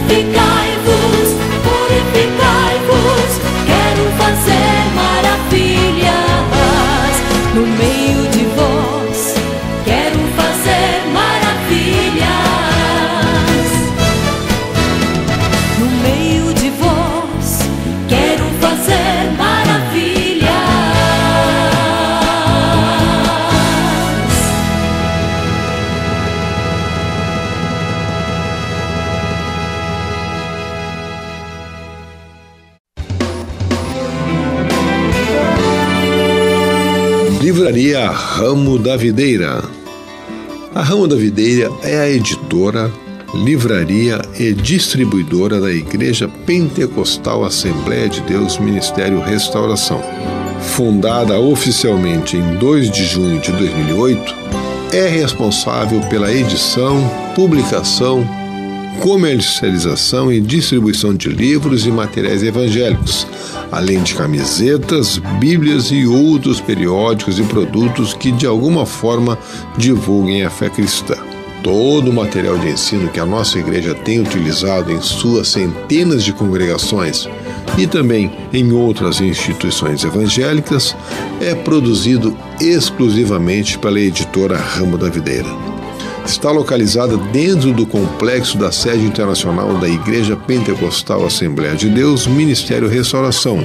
Purificai-vos, purificai-vos, quero fazer maravilhas no meio de vós, quero fazer maravilhas no meio de vós, quero fazer maravilhas. Livraria Ramo da Videira. A Ramo da Videira é a editora, livraria e distribuidora da Igreja Pentecostal Assembleia de Deus Ministério Restauração. Fundada oficialmente em 2 de junho de 2008, é responsável pela edição, publicação, comercialização e distribuição de livros e materiais evangélicos, além de camisetas, bíblias e outros periódicos e produtos que de alguma forma divulguem a fé cristã. Todo o material de ensino que a nossa igreja tem utilizado em suas centenas de congregações e também em outras instituições evangélicas é produzido exclusivamente pela editora Ramo da Videira. Está localizada dentro do complexo da sede internacional da Igreja Pentecostal Assembleia de Deus Ministério Restauração,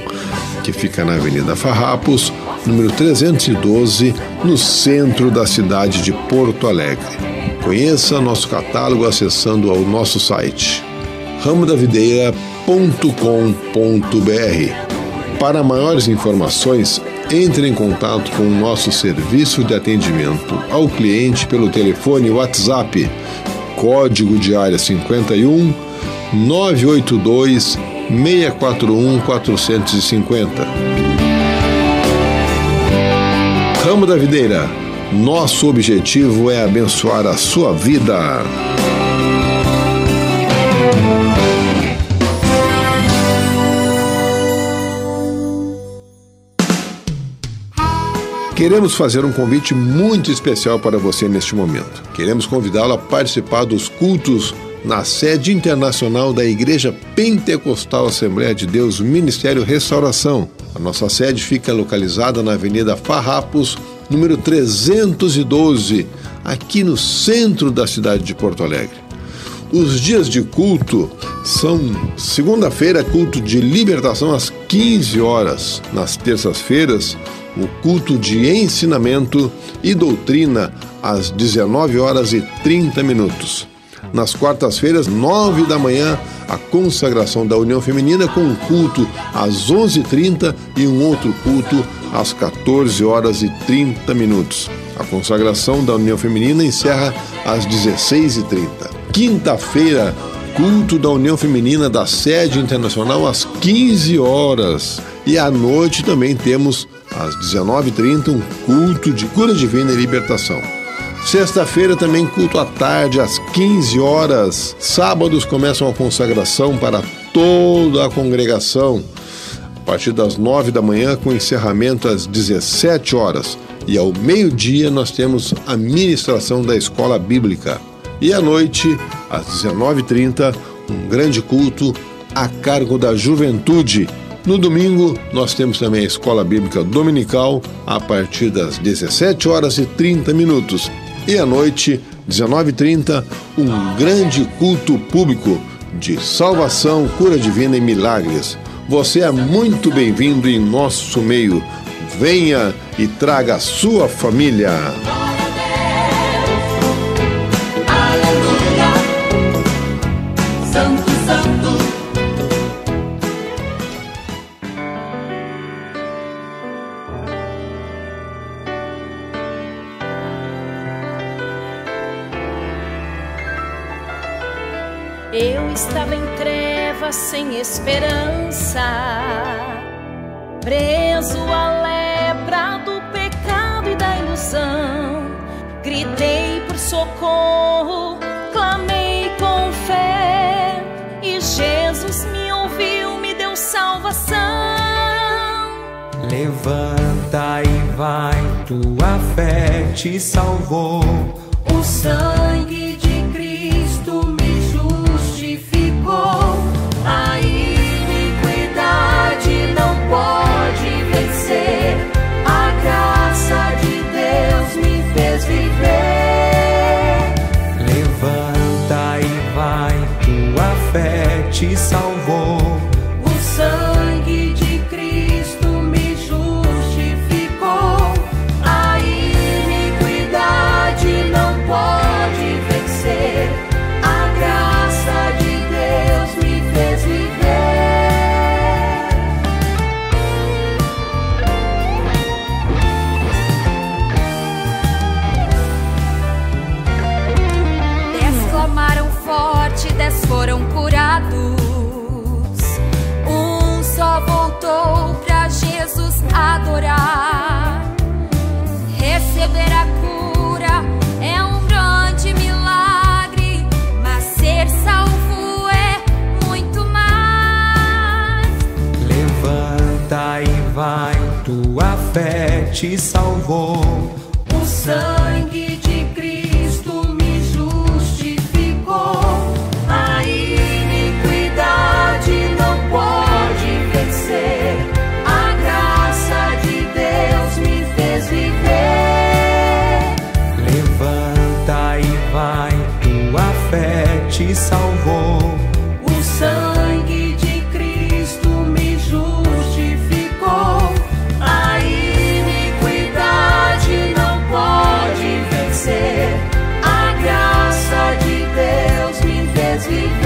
que fica na Avenida Farrapos, número 312, no centro da cidade de Porto Alegre. Conheça nosso catálogo acessando ao nosso site ramodavideira.com.br. Para maiores informações, entre em contato com o nosso serviço de atendimento ao cliente pelo telefone WhatsApp, código de área 51 982 641 450. Ramo da Videira, nosso objetivo é abençoar a sua vida. Queremos fazer um convite muito especial para você neste momento. Queremos convidá-lo a participar dos cultos na sede internacional da Igreja Pentecostal Assembleia de Deus Ministério Restauração. A nossa sede fica localizada na Avenida Farrapos, número 312, aqui no centro da cidade de Porto Alegre. Os dias de culto são segunda-feira, culto de libertação às 15 horas. Nas terças-feiras, o culto de ensinamento e doutrina às 19 horas e 30 minutos. Nas quartas-feiras, 9 da manhã, a consagração da União Feminina com um culto às 11h30 e um outro culto às 14 horas e 30 minutos. A consagração da União Feminina encerra às 16h30. Quinta-feira, culto da União Feminina da Sede Internacional às 15 horas. E à noite também temos às 19h30 um culto de cura divina e libertação. Sexta-feira também culto à tarde às 15 horas. Sábados começam a consagração para toda a congregação a partir das 9 da manhã com encerramento às 17 horas. E ao meio-dia nós temos a ministração da escola bíblica. E à noite, às 19h30, um grande culto a cargo da juventude. No domingo, nós temos também a escola bíblica dominical a partir das 17 horas e 30 minutos. E à noite, 19h30, um grande culto público de salvação, cura divina e milagres. Você é muito bem-vindo em nosso meio. Venha e traga a sua família. Eu estava em trevas sem esperança, preso à lepra do pecado e da ilusão. Gritei por socorro, clamei com fé, e Jesus me ouviu, me deu salvação. Levanta e vai, tua fé te salvou. O sangue de Cristo me justificou. te salvou. O sangue de Cristo me justificou. A iniquidade não pode vencer. A graça de Deus me fez viver. Dez clamaram forte, 10 foram curados. Um só voltou pra Jesus adorar. Receber a cura é um grande milagre, mas ser salvo é muito mais. Levanta e vai, tua fé te salvou. O sangue de Cristo me justificou. A iniquidade não pode vencer. A graça de Deus me fez viver. Levanta e vai, tua fé te salvou. O sangue de Cristo me justificou. A iniquidade não pode vencer. A graça de Deus me fez viver.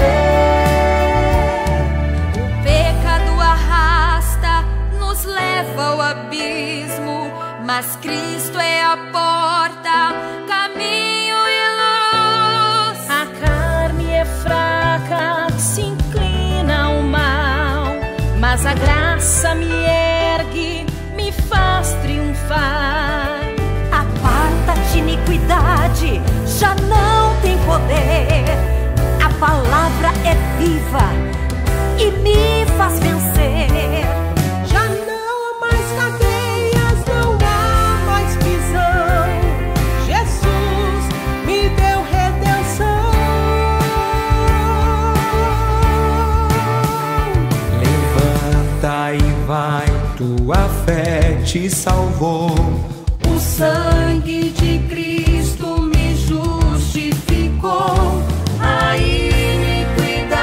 O pecado arrasta, nos leva ao abismo, mas Cristo é a porta, caminho e luz. A carne é fraca, se inclina ao mal, mas a graça me ergue, me faz triunfar. Aparta-te, iniquidade, já não tem poder. A palavra é viva e me faz vencer. Já não há mais cadeias, não há mais prisão. Jesus me deu redenção. Levanta e vai, tua fé te salvou. O sangue de Cristo me justificou. A iniquidade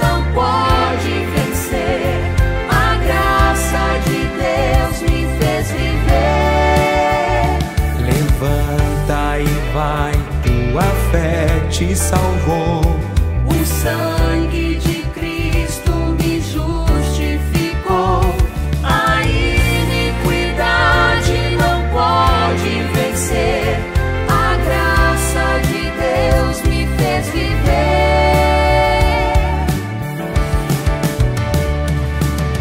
não pode vencer. A graça de Deus me fez viver. Levanta e vai, tua fé te salvou. O sangue de Cristo me justificou. A iniquidade não pode vencer. A graça de Deus me fez viver.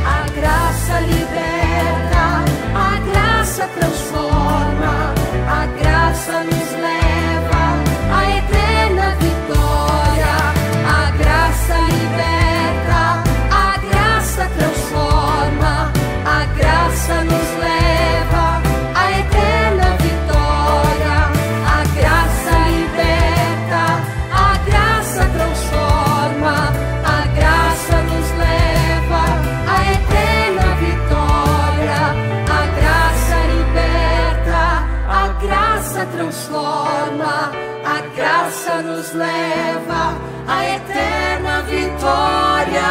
A graça liberta, a graça transforma, a graça nos leva à eterna vitória. A graça liberta, a graça transforma, a graça nos leva à eterna vitória. A graça liberta, a graça transforma, a graça nos leva à eterna vitória. A graça liberta, a graça transforma, a graça nos leva à eterna vitória.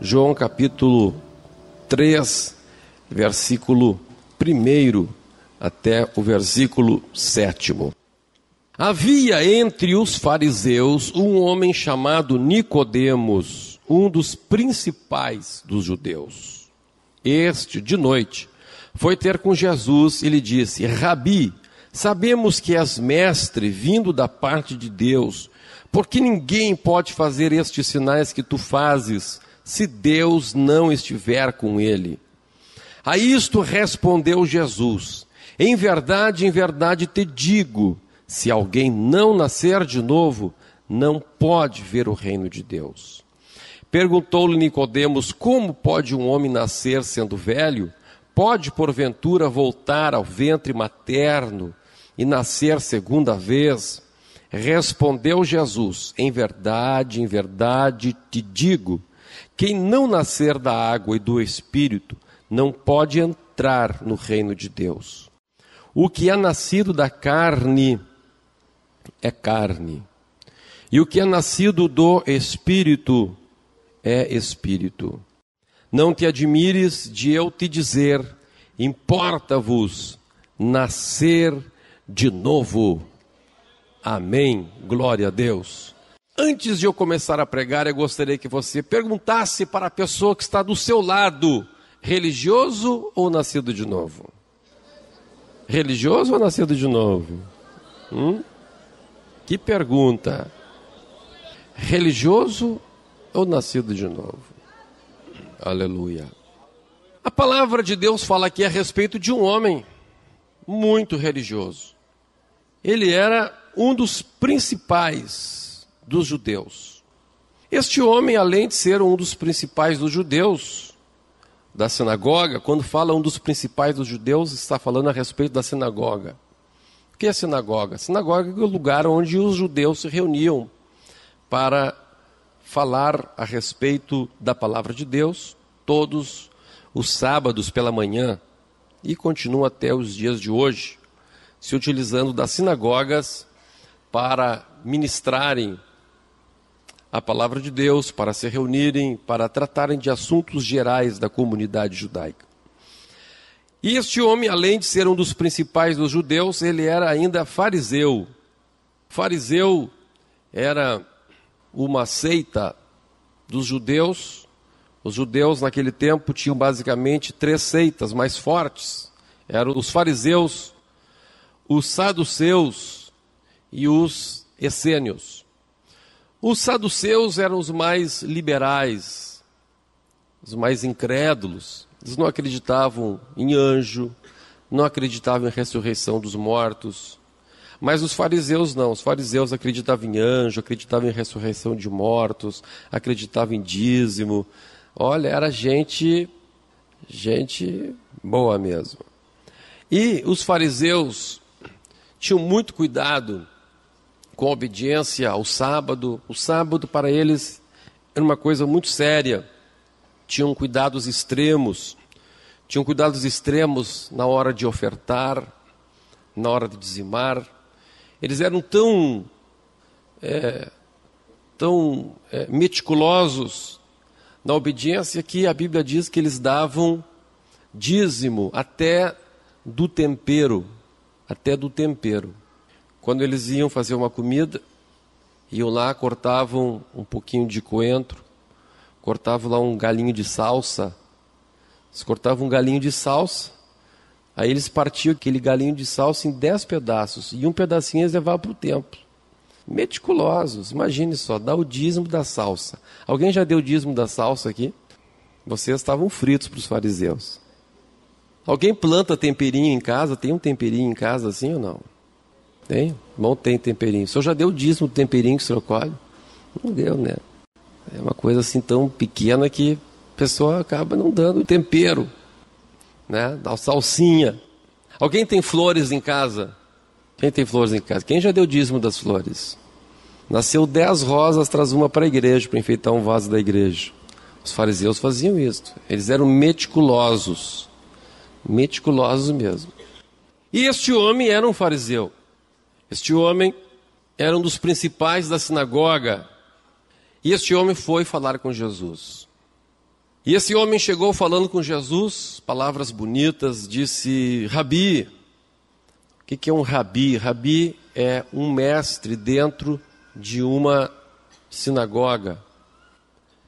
João capítulo 3, versículo 1 até o versículo 7. Havia entre os fariseus um homem chamado Nicodemos, um dos principais dos judeus. Este, de noite, foi ter com Jesus e lhe disse: Rabi, sabemos que és mestre vindo da parte de Deus, porque ninguém pode fazer estes sinais que tu fazes, se Deus não estiver com ele. A isto respondeu Jesus: em verdade te digo, se alguém não nascer de novo, não pode ver o reino de Deus. Perguntou-lhe Nicodemos: como pode um homem nascer sendo velho? Pode porventura voltar ao ventre materno e nascer segunda vez? Respondeu Jesus: em verdade te digo, quem não nascer da água e do Espírito não pode entrar no reino de Deus. O que é nascido da carne é carne. E o que é nascido do Espírito é Espírito. Não te admires de eu te dizer, importa-vos nascer de novo. Amém. Glória a Deus. Antes de eu começar a pregar, eu gostaria que você perguntasse para a pessoa que está do seu lado, religioso ou nascido de novo? Religioso ou nascido de novo? Que pergunta. Religioso ou nascido de novo? Aleluia. A palavra de Deus fala aqui a respeito de um homem muito religioso. Ele era um dos principais dos judeus. Este homem, além de ser um dos principais dos judeus, da sinagoga, quando fala um dos principais dos judeus, está falando a respeito da sinagoga. O que é sinagoga? Sinagoga é o lugar onde os judeus se reuniam para falar a respeito da palavra de Deus, todos os sábados pela manhã, e continua até os dias de hoje, se utilizando das sinagogas para ministrarem a palavra de Deus, para se reunirem, para tratarem de assuntos gerais da comunidade judaica. E este homem, além de ser um dos principais dos judeus, ele era ainda fariseu. Fariseu era uma seita dos judeus. Os judeus naquele tempo tinham basicamente 3 seitas mais fortes. Eram os fariseus, os saduceus e os essênios. Os saduceus eram os mais liberais, os mais incrédulos. Eles não acreditavam em anjo, não acreditavam em ressurreição dos mortos. Mas os fariseus não. Os fariseus acreditavam em anjo, acreditavam em ressurreição de mortos, acreditavam em dízimo. Olha, era gente boa mesmo. E os fariseus tinham muito cuidado com a obediência ao sábado. O sábado para eles era uma coisa muito séria. Tinham cuidados extremos. Tinham cuidados extremos na hora de ofertar, na hora de dizimar. Eles eram tão meticulosos na obediência que a Bíblia diz que eles davam dízimo até do tempero. Até do tempero. Quando eles iam fazer uma comida, iam lá, cortavam um pouquinho de coentro, cortavam lá um galinho de salsa. Eles cortavam um galinho de salsa, aí eles partiam aquele galinho de salsa em 10 pedaços, e um pedacinho eles levavam para o templo. Meticulosos, imagine só, dá o dízimo da salsa. Alguém já deu o dízimo da salsa aqui? Vocês estavam fritos para os fariseus. Alguém planta temperinho em casa? Tem um temperinho em casa assim ou não? Tem? Não tem temperinho. O senhor já deu o dízimo do temperinho que o senhor colhe? Não deu, né? É uma coisa assim tão pequena que a pessoa acaba não dando tempero, né? Dá salsinha. Alguém tem flores em casa? Quem tem flores em casa? Quem já deu o dízimo das flores? Nasceu 10 rosas, traz uma para a igreja, para enfeitar um vaso da igreja. Os fariseus faziam isso. Eles eram meticulosos. Meticulosos mesmo. E este homem era um fariseu. Este homem era um dos principais da sinagoga. E este homem foi falar com Jesus. E esse homem chegou falando com Jesus, palavras bonitas, disse: Rabi. O que é um rabi? Rabi é um mestre dentro de uma sinagoga.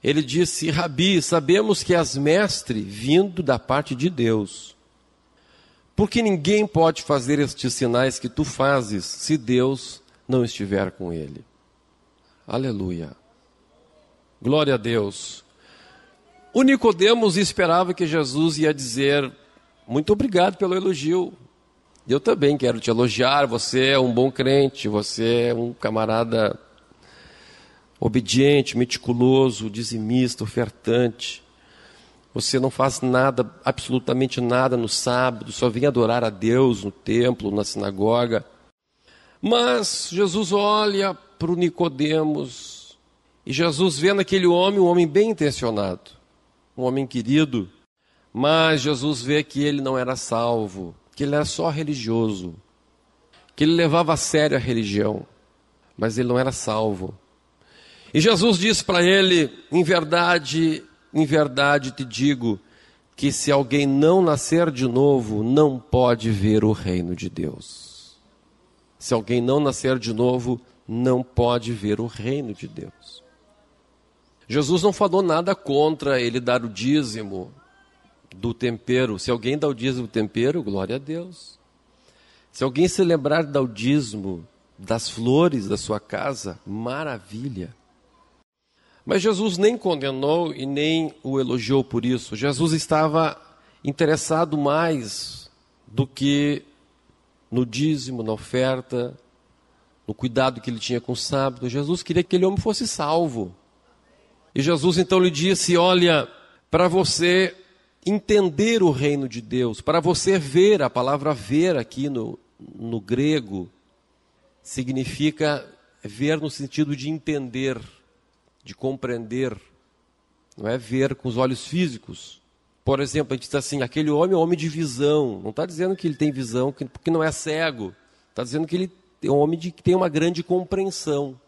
Ele disse: Rabi, sabemos que és mestre vindo da parte de Deus. Porque ninguém pode fazer estes sinais que tu fazes se Deus não estiver com ele. Aleluia. Glória a Deus. O Nicodemos esperava que Jesus ia dizer: muito obrigado pelo elogio. Eu também quero te elogiar, você é um bom crente, você é um camarada obediente, meticuloso, dizimista, ofertante. Você não faz nada, absolutamente nada no sábado, só vem adorar a Deus no templo, na sinagoga. Mas Jesus olha para o Nicodemos e Jesus vê naquele homem um homem bem intencionado, um homem querido, mas Jesus vê que ele não era salvo, que ele era só religioso, que ele levava a sério a religião. mas ele não era salvo. E Jesus disse para ele: em verdade te digo, que se alguém não nascer de novo, não pode ver o reino de Deus. Se alguém não nascer de novo, não pode ver o reino de Deus. Jesus não falou nada contra ele dar o dízimo do tempero. Se alguém dá o dízimo do tempero, glória a Deus. Se alguém se lembrar de dar o dízimo das flores da sua casa, maravilha. Mas Jesus nem condenou e nem o elogiou por isso. Jesus estava interessado mais do que no dízimo, na oferta, no cuidado que ele tinha com o sábado. Jesus queria que aquele homem fosse salvo. E Jesus então lhe disse: olha, para você entender o reino de Deus, para você ver, a palavra ver aqui no grego, significa ver no sentido de entender, de compreender, não é ver com os olhos físicos. Por exemplo, a gente diz assim: aquele homem é um homem de visão. Não está dizendo que ele tem visão porque não é cego. Está dizendo que ele é um homem que tem uma grande compreensão.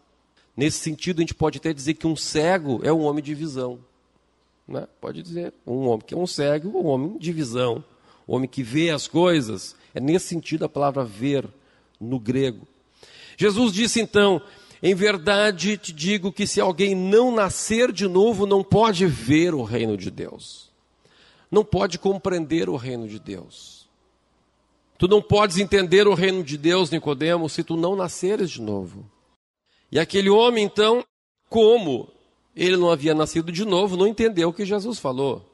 Nesse sentido, a gente pode até dizer que um cego é um homem de visão. Né? Pode dizer, um homem que é um cego, um homem de visão. Um homem que vê as coisas. É nesse sentido a palavra ver no grego. Jesus disse então: em verdade te digo que se alguém não nascer de novo, não pode ver o reino de Deus. Não pode compreender o reino de Deus. Tu não podes entender o reino de Deus, Nicodemo, se tu não nasceres de novo. E aquele homem, então, como ele não havia nascido de novo, não entendeu o que Jesus falou.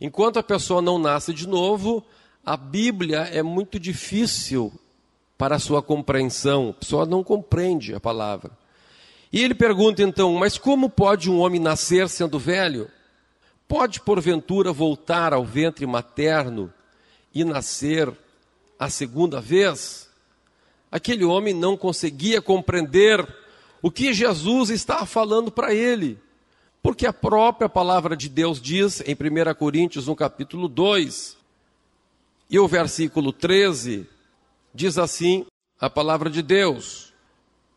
Enquanto a pessoa não nasce de novo, a Bíblia é muito difícil para a sua compreensão. A pessoa não compreende a palavra. E ele pergunta então: mas como pode um homem nascer sendo velho? Pode porventura voltar ao ventre materno e nascer a segunda vez? Aquele homem não conseguia compreender o que Jesus estava falando para ele, porque a própria palavra de Deus diz em 1 Coríntios, no capítulo 2, e o versículo 13, diz assim a palavra de Deus: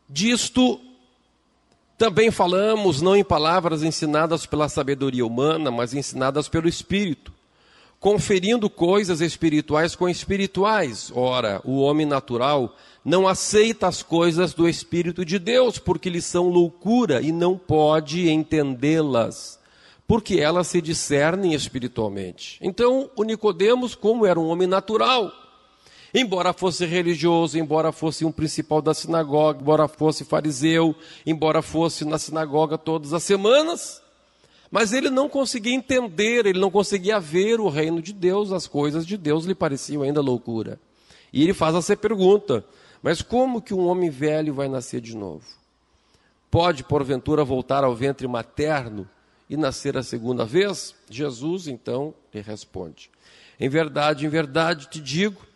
disto também falamos, não em palavras ensinadas pela sabedoria humana, mas ensinadas pelo Espírito, conferindo coisas espirituais com espirituais. Ora, o homem natural não aceita as coisas do Espírito de Deus, porque lhes são loucura e não pode entendê-las, porque elas se discernem espiritualmente. Então, o Nicodemos, como era um homem natural, embora fosse religioso, embora fosse um principal da sinagoga, embora fosse fariseu, embora fosse na sinagoga todas as semanas, mas ele não conseguia entender, ele não conseguia ver o reino de Deus, as coisas de Deus lhe pareciam ainda loucura. E ele faz essa pergunta: mas como que um homem velho vai nascer de novo? Pode, porventura, voltar ao ventre materno e nascer a segunda vez? Jesus, então, lhe responde: em verdade te digo,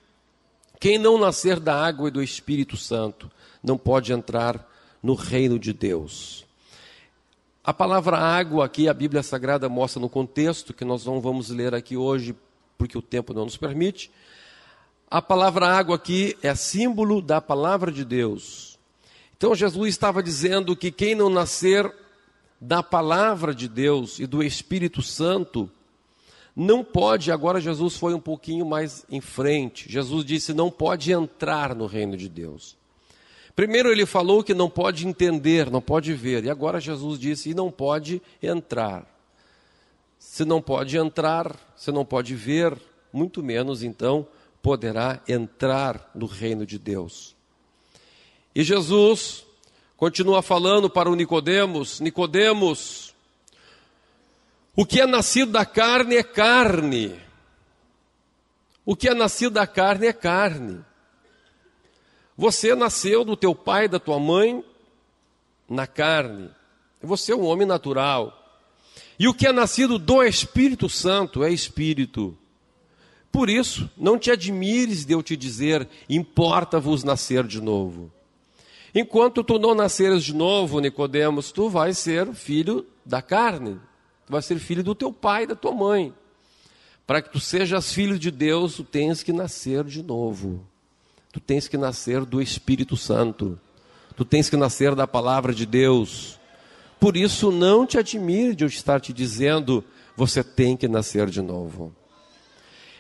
quem não nascer da água e do Espírito Santo não pode entrar no reino de Deus. A palavra água aqui, a Bíblia Sagrada mostra no contexto, que nós não vamos ler aqui hoje, porque o tempo não nos permite. A palavra água aqui é símbolo da palavra de Deus. Então Jesus estava dizendo que quem não nascer da palavra de Deus e do Espírito Santo não pode. Agora Jesus foi um pouquinho mais em frente. Jesus disse: não pode entrar no reino de Deus. Primeiro ele falou que não pode entender, não pode ver. E agora Jesus disse: e não pode entrar. Se não pode entrar, se não pode ver, muito menos então poderá entrar no reino de Deus. E Jesus continua falando para o Nicodemos: Nicodemos, o que é nascido da carne é carne. O que é nascido da carne é carne. Você nasceu do teu pai e da tua mãe na carne. Você é um homem natural. E o que é nascido do Espírito Santo é espírito. Por isso, não te admires de eu te dizer: importa-vos nascer de novo. Enquanto tu não nasceres de novo, Nicodemos, tu vais ser filho da carne. Tu vais ser filho do teu pai e da tua mãe. Para que tu sejas filho de Deus, tu tens que nascer de novo. Tu tens que nascer do Espírito Santo. Tu tens que nascer da palavra de Deus. Por isso, não te admire de eu estar te dizendo, você tem que nascer de novo.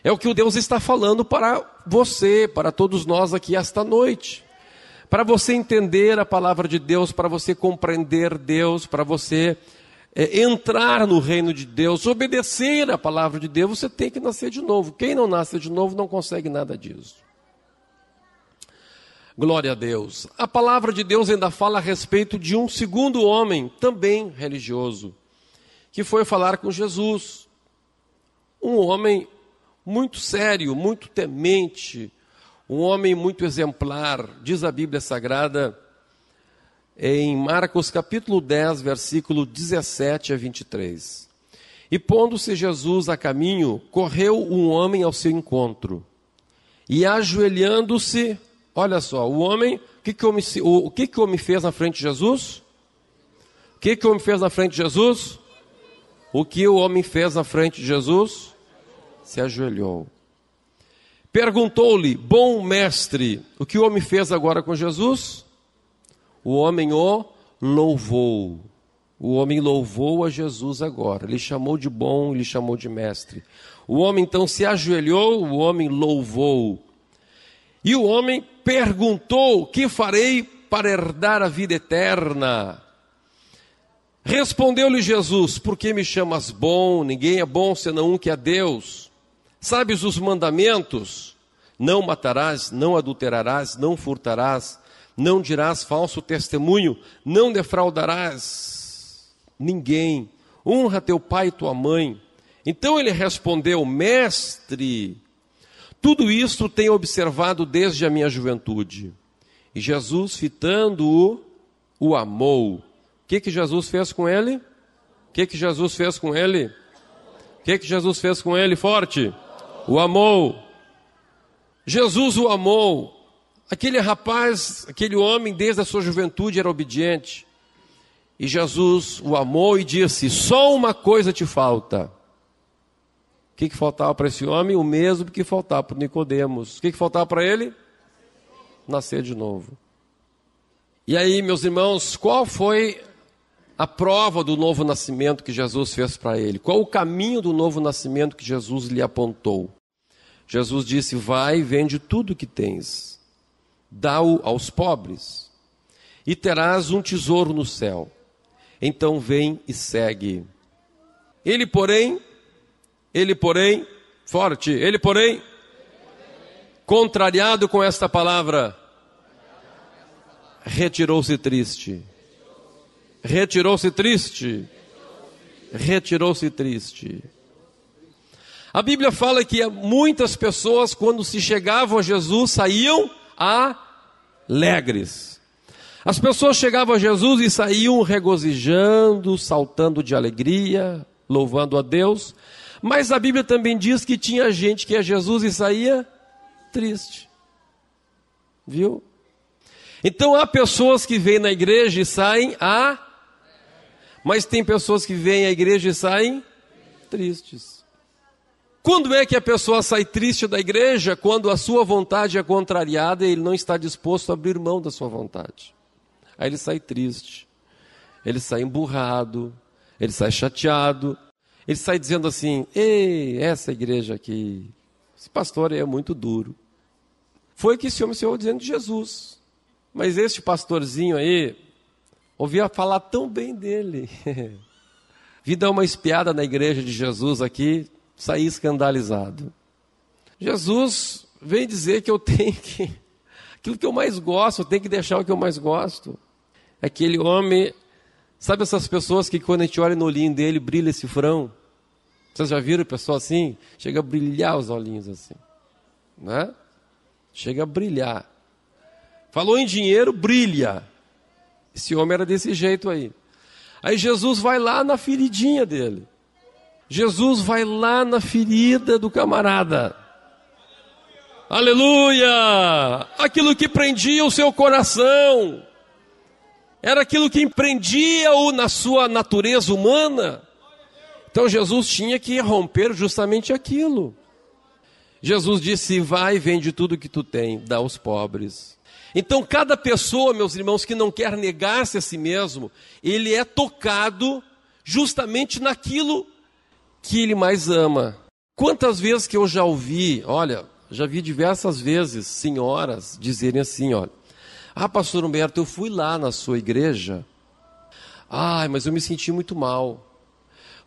É o que o Deus está falando para você, para todos nós aqui esta noite. Para você entender a palavra de Deus, para você compreender Deus, para você entrar no reino de Deus, obedecer a palavra de Deus, você tem que nascer de novo. Quem não nasce de novo não consegue nada disso. Glória a Deus. A palavra de Deus ainda fala a respeito de um segundo homem, também religioso, que foi falar com Jesus. Um homem muito sério, muito temente, um homem muito exemplar, diz a Bíblia Sagrada, em Marcos capítulo 10, versículo 17 a 23. E pondo-se Jesus a caminho, correu um homem ao seu encontro, e ajoelhando-se, olha só, o homem, o que o homem fez na frente de Jesus? O que o homem fez na frente de Jesus? O que o homem fez na frente de Jesus? Se ajoelhou. Perguntou-lhe, bom mestre, o que o homem fez agora com Jesus? O homem o louvou. O homem louvou a Jesus agora. Ele chamou de bom, ele chamou de mestre. O homem então se ajoelhou, o homem louvou. E o homem perguntou, que farei para herdar a vida eterna? Respondeu-lhe Jesus, por que me chamas bom? Ninguém é bom senão um que é Deus. Sabes os mandamentos? Não matarás, não adulterarás, não furtarás, não dirás falso testemunho, não defraudarás ninguém. Honra teu pai e tua mãe. Então ele respondeu, mestre, tudo isso tenho observado desde a minha juventude. E Jesus, fitando-o, o amou. O que Jesus fez com ele? O que Jesus fez com ele? O que Jesus fez com ele? Forte. O amou. Jesus o amou. Aquele rapaz, aquele homem, desde a sua juventude era obediente. E Jesus o amou e disse, só uma coisa te falta. O que faltava para esse homem? O mesmo que faltava para Nicodemos. O que faltava para ele? Nascer de novo. E aí, meus irmãos, qual foi a prova do novo nascimento que Jesus fez para ele? Qual o caminho do novo nascimento que Jesus lhe apontou? Jesus disse, vai e vende tudo que tens, dá-o aos pobres, e terás um tesouro no céu. Então vem e segue. Ele porém, contrariado com esta palavra, retirou-se triste. Retirou-se triste. Retirou-se triste. A Bíblia fala que muitas pessoas, quando se chegavam a Jesus, saíam alegres. As pessoas chegavam a Jesus e saíam regozijando, saltando de alegria, louvando a Deus. Mas a Bíblia também diz que tinha gente que ia a Jesus e saía triste. Viu? Então há pessoas que vêm na igreja e saem mas tem pessoas que vêm à igreja e saem tristes. Quando é que a pessoa sai triste da igreja? Quando a sua vontade é contrariada e ele não está disposto a abrir mão da sua vontade. Aí ele sai triste, ele sai emburrado, ele sai chateado, ele sai dizendo assim, ei, essa igreja aqui, esse pastor aí é muito duro. Foi o que esse homem se ouviu dizendo de Jesus. Mas este pastorzinho aí, ouvia falar tão bem dele. Vi dar uma espiada na igreja de Jesus aqui, saí escandalizado. Jesus vem dizer que eu tenho que, aquilo que eu mais gosto, eu tenho que deixar o que eu mais gosto. Aquele homem, sabe essas pessoas que quando a gente olha no olhinho dele, brilha esse cifrão? Vocês já viram pessoa assim? Chega a brilhar os olhinhos assim, né? Chega a brilhar. Falou em dinheiro, brilha. Esse homem era desse jeito aí. Aí Jesus vai lá na feridinha dele. Jesus vai lá na ferida do camarada. Aleluia! Aquilo que prendia o seu coração. Era aquilo que prendia-o na sua natureza humana. Então Jesus tinha que romper justamente aquilo. Jesus disse, vai e vende tudo que tu tem, dá aos pobres. Então, cada pessoa, meus irmãos, que não quer negar-se a si mesmo, ele é tocado justamente naquilo que ele mais ama. Quantas vezes que eu já ouvi, olha, já vi diversas vezes senhoras dizerem assim, olha, pastor Humberto, eu fui lá na sua igreja, mas eu me senti muito mal,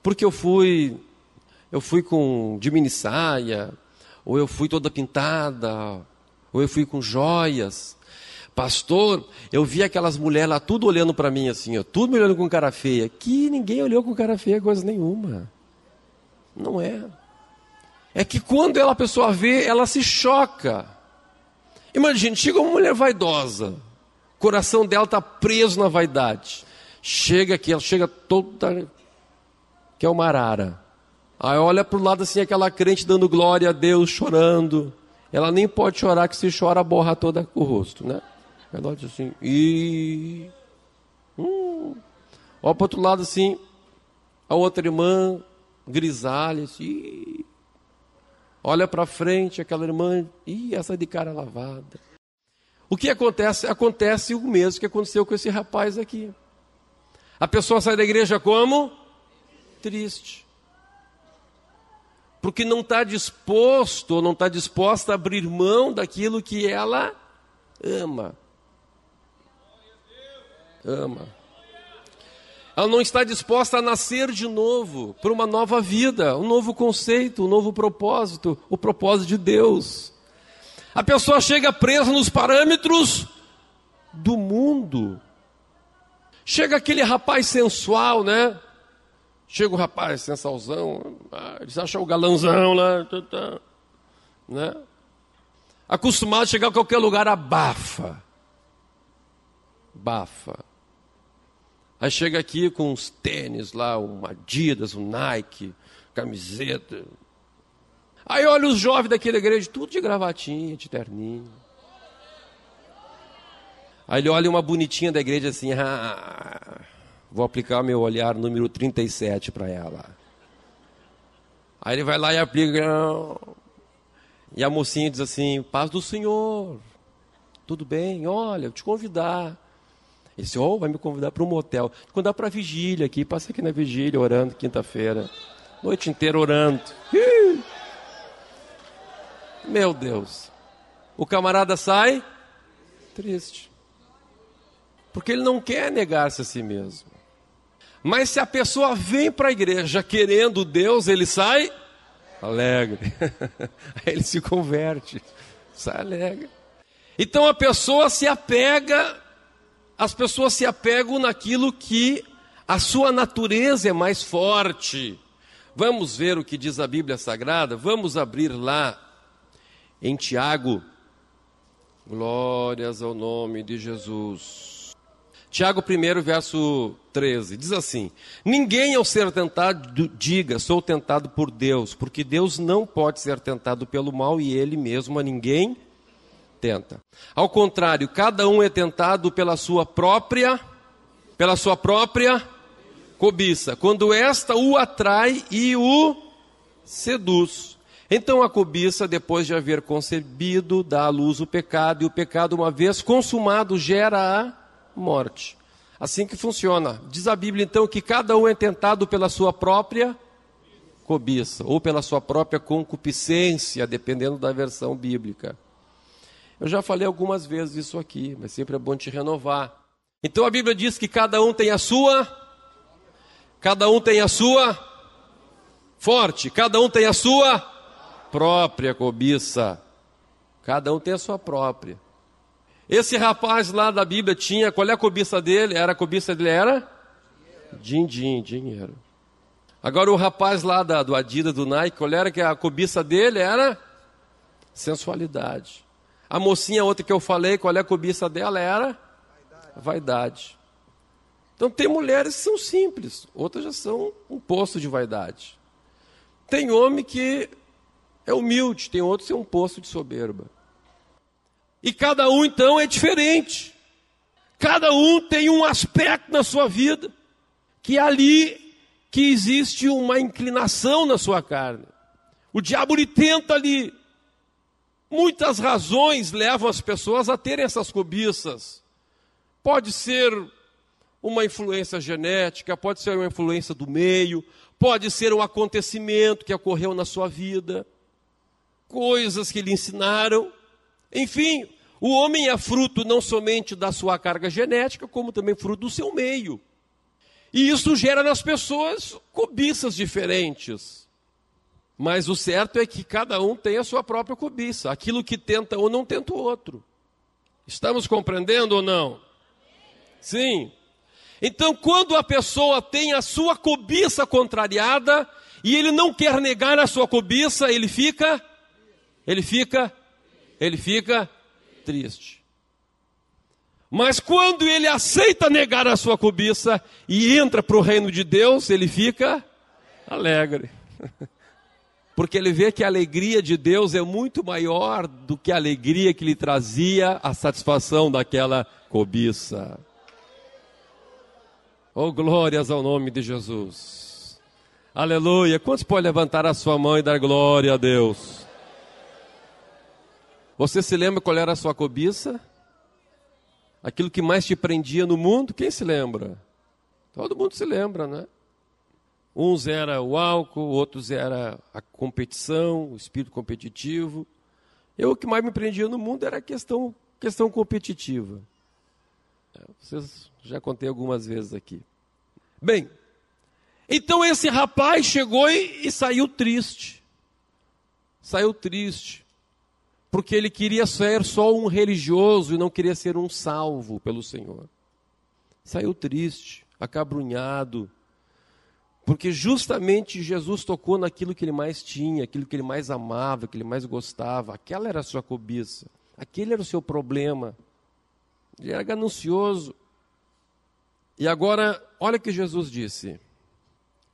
porque eu fui de mini saia, ou eu fui toda pintada, ou eu fui com joias. Pastor, eu vi aquelas mulheres lá tudo olhando para mim assim, ó, tudo me olhando com cara feia. Que ninguém olhou com cara feia coisa nenhuma. Não é. É que quando a pessoa vê, ela se choca. Imagine, chega uma mulher vaidosa, o coração dela está preso na vaidade. Chega aqui, ela chega toda, que é uma arara. Aí olha para o lado assim, aquela crente dando glória a Deus, chorando. Ela nem pode chorar, que se chora, borra toda o rosto, né? Ela diz assim, Olha para o outro lado assim, a outra irmã, grisalha, assim, olha para frente, aquela irmã, essa de cara lavada. O que acontece? Acontece o mesmo que aconteceu com esse rapaz aqui. A pessoa sai da igreja como? Triste. Porque não está disposto, ou não está disposta a abrir mão daquilo que ela ama. Ela não está disposta a nascer de novo, para uma nova vida, um novo conceito, um novo propósito, o propósito de Deus. A pessoa chega presa nos parâmetros do mundo. Chega aquele rapaz sensual, né? Chega o rapaz sensualzão, eles acham o galãozão lá, né? Acostumado a chegar a qualquer lugar, abafa. Aí chega aqui com uns tênis lá, um Adidas, um Nike, camiseta. Aí olha os jovens daquela igreja, tudo de gravatinha, de terninho. Aí ele olha uma bonitinha da igreja assim, vou aplicar meu olhar número 37 para ela. Aí ele vai lá e aplica. E a mocinha diz assim, paz do Senhor, tudo bem? Olha, eu te convidar. Ele disse, vai me convidar para um motel. Convidar para a vigília aqui, passa aqui na vigília orando, quinta-feira. Noite inteira orando. Meu Deus. O camarada sai triste. Porque ele não quer negar-se a si mesmo. Mas se a pessoa vem para a igreja querendo Deus, ele sai alegre. Aí ele se converte. Sai alegre. Então a pessoa se apega... As pessoas se apegam naquilo que a sua natureza é mais forte. Vamos ver o que diz a Bíblia Sagrada? Vamos abrir lá em Tiago. Glórias ao nome de Jesus. Tiago 1, verso 13, diz assim: ninguém ao ser tentado diga, sou tentado por Deus, porque Deus não pode ser tentado pelo mal e Ele mesmo a ninguém tenta. Ao contrário, cada um é tentado pela sua própria cobiça, quando esta o atrai e o seduz. Então a cobiça, depois de haver concebido, dá à luz o pecado, e o pecado, uma vez consumado, gera a morte. Assim que funciona. Diz a Bíblia então que cada um é tentado pela sua própria cobiça, ou pela sua própria concupiscência, dependendo da versão bíblica. Eu já falei algumas vezes isso aqui, mas sempre é bom te renovar. Então a Bíblia diz que cada um tem a sua forte, cada um tem a sua própria cobiça. Cada um tem a sua própria. Esse rapaz lá da Bíblia tinha, qual é a cobiça dele? A cobiça dele era? Din-din, dinheiro. Agora o rapaz lá do Adidas, do Nike, qual era que a cobiça dele? Era sensualidade. A mocinha outra que eu falei, qual é a cobiça dela? Era vaidade. Então tem mulheres que são simples, outras já são um poço de vaidade. Tem homem que é humilde, tem outros que é um poço de soberba. E cada um então é diferente. Cada um tem um aspecto na sua vida que é ali que existe uma inclinação na sua carne. O diabo ele tenta ali. Muitas razões levam as pessoas a terem essas cobiças. Pode ser uma influência genética, pode ser uma influência do meio, pode ser um acontecimento que ocorreu na sua vida, coisas que lhe ensinaram. Enfim, o homem é fruto não somente da sua carga genética, como também fruto do seu meio. E isso gera nas pessoas cobiças diferentes. Mas o certo é que cada um tem a sua própria cobiça. Aquilo que tenta um não tenta o outro. Estamos compreendendo ou não? Sim. Então, quando a pessoa tem a sua cobiça contrariada e ele não quer negar a sua cobiça, ele fica triste. Mas quando ele aceita negar a sua cobiça e entra para o reino de Deus, ele fica alegre. Porque ele vê que a alegria de Deus é muito maior do que a alegria que lhe trazia a satisfação daquela cobiça. Oh, glórias ao nome de Jesus. Aleluia. Quantos podem levantar a sua mão e dar glória a Deus? Você se lembra qual era a sua cobiça? Aquilo que mais te prendia no mundo? Quem se lembra? Todo mundo se lembra, né? Uns era o álcool, outros era a competição, o espírito competitivo. O que mais me prendia no mundo era a questão competitiva. Vocês já contei algumas vezes aqui. Bem, então esse rapaz chegou e saiu triste. Saiu triste. Porque ele queria ser só um religioso e não queria ser um salvo pelo Senhor. Saiu triste, acabrunhado. Porque justamente Jesus tocou naquilo que ele mais tinha, aquilo que ele mais amava, que ele mais gostava. Aquela era a sua cobiça. Aquele era o seu problema. Ele era ganancioso. E agora, olha o que Jesus disse.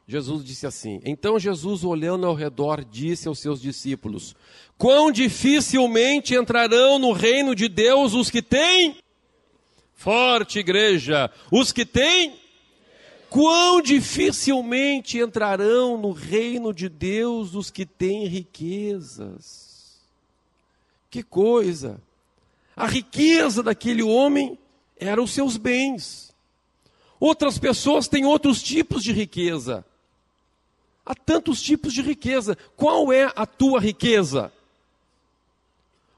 Jesus disse assim: então Jesus, olhando ao redor, disse aos seus discípulos: quão dificilmente entrarão no reino de Deus os que têm? Forte igreja, os que têm? Quão dificilmente entrarão no reino de Deus os que têm riquezas. Que coisa! A riqueza daquele homem eram os seus bens. Outras pessoas têm outros tipos de riqueza. Há tantos tipos de riqueza. Qual é a tua riqueza?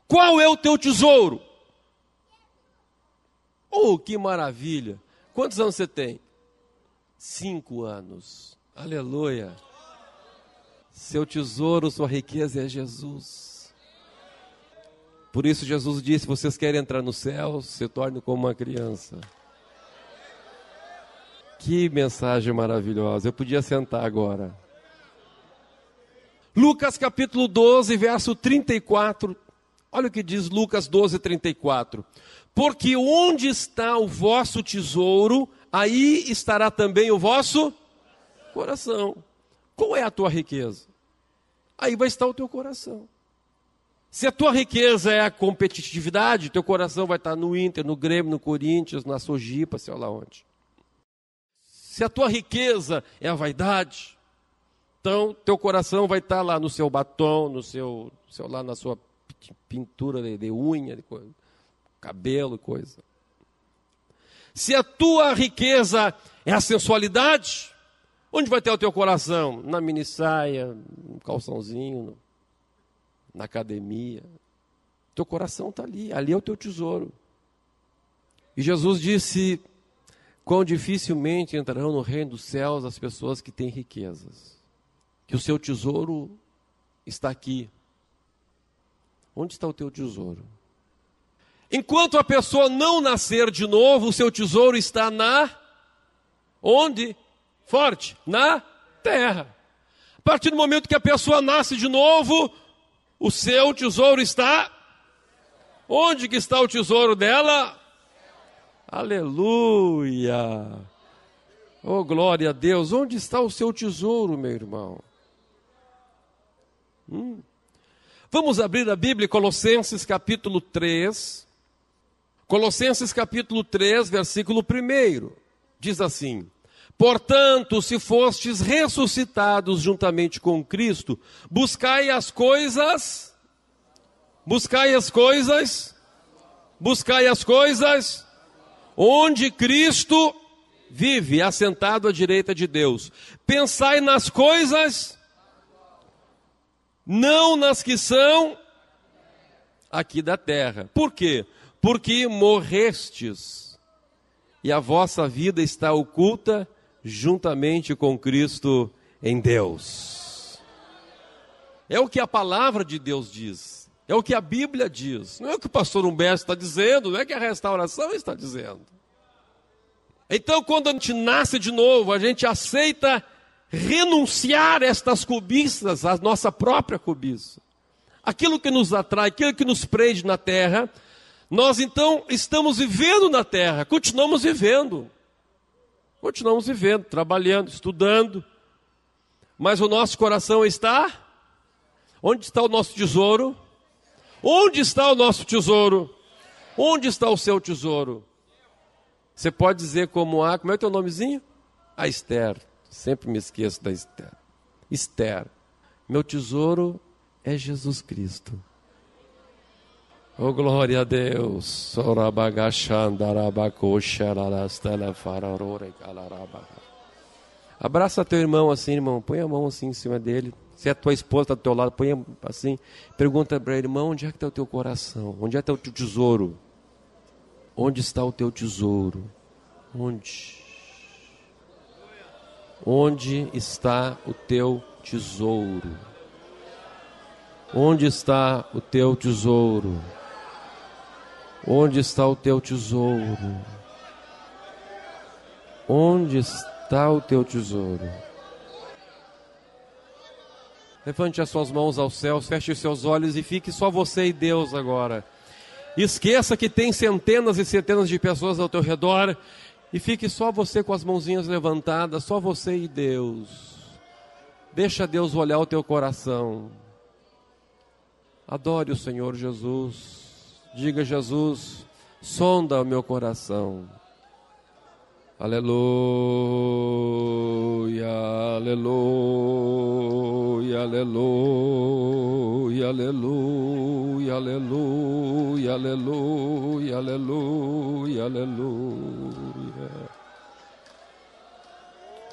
Qual é o teu tesouro? Oh, que maravilha! Quantos anos você tem? 5 anos. Aleluia. Seu tesouro, sua riqueza é Jesus. Por isso Jesus disse: vocês querem entrar no céu, se tornem como uma criança. Que mensagem maravilhosa. Eu podia sentar agora. Lucas capítulo 12, verso 34. Olha o que diz Lucas 12, 34. Porque onde está o vosso tesouro, aí estará também o vosso coração. Qual é a tua riqueza? Aí vai estar o teu coração. Se a tua riqueza é a competitividade, teu coração vai estar no Inter, no Grêmio, no Corinthians, na Sojipa, sei lá onde. Se a tua riqueza é a vaidade, então teu coração vai estar lá no seu batom, lá na sua pintura de unha, de coisa, cabelo e coisa. Se a tua riqueza é a sensualidade, onde vai ter o teu coração? Na minissaia, no calçãozinho, na academia. Teu coração está ali é o teu tesouro. E Jesus disse: quão dificilmente entrarão no reino dos céus as pessoas que têm riquezas. Que o seu tesouro está aqui. Onde está o teu tesouro? Enquanto a pessoa não nascer de novo, o seu tesouro está onde? Forte, na terra. A partir do momento que a pessoa nasce de novo, o seu tesouro está? Onde que está o tesouro dela? Aleluia! Oh, glória a Deus! Onde está o seu tesouro, meu irmão? Vamos abrir a Bíblia, Colossenses capítulo 3. Colossenses capítulo 3, versículo 1. Diz assim: portanto, se fostes ressuscitados juntamente com Cristo, buscai as coisas Buscai as coisas onde Cristo vive, assentado à direita de Deus. Pensai nas coisas, não nas que são aqui da terra. Por quê? Porque morrestes, e a vossa vida está oculta juntamente com Cristo em Deus. É o que a palavra de Deus diz. É o que a Bíblia diz. Não é o que o pastor Humberto está dizendo, não é que a restauração está dizendo. Então, quando a gente nasce de novo, a gente aceita renunciar estas cobiças, a nossa própria cobiça. Aquilo que nos atrai, aquilo que nos prende na terra, nós então estamos vivendo na terra, continuamos vivendo, trabalhando, estudando, mas o nosso coração está? Onde está o nosso tesouro? Onde está o nosso tesouro? Onde está o seu tesouro? Você pode dizer como é o teu nomezinho? A Esther. Sempre me esqueço da Esther. Esther. Meu tesouro é Jesus Cristo. Oh, glória a Deus. Abraça teu irmão assim, irmão. Põe a mão assim em cima dele. Se a tua esposa está do teu lado, põe assim. Pergunta para ele, irmão, onde é que está o teu coração? Onde é que está o teu tesouro? Onde está o teu tesouro? Onde? Onde está o teu tesouro? Onde está o teu tesouro? Onde está o teu tesouro? Onde está o teu tesouro? Levante as suas mãos aos céus, feche os seus olhos e fique só você e Deus agora. Esqueça que tem centenas e centenas de pessoas ao teu redor e fique só você com as mãozinhas levantadas, só você e Deus. Deixa Deus olhar o teu coração. Adore o Senhor Jesus. Diga, Jesus, sonda o meu coração. Aleluia, aleluia, aleluia, aleluia, aleluia, aleluia, aleluia, aleluia.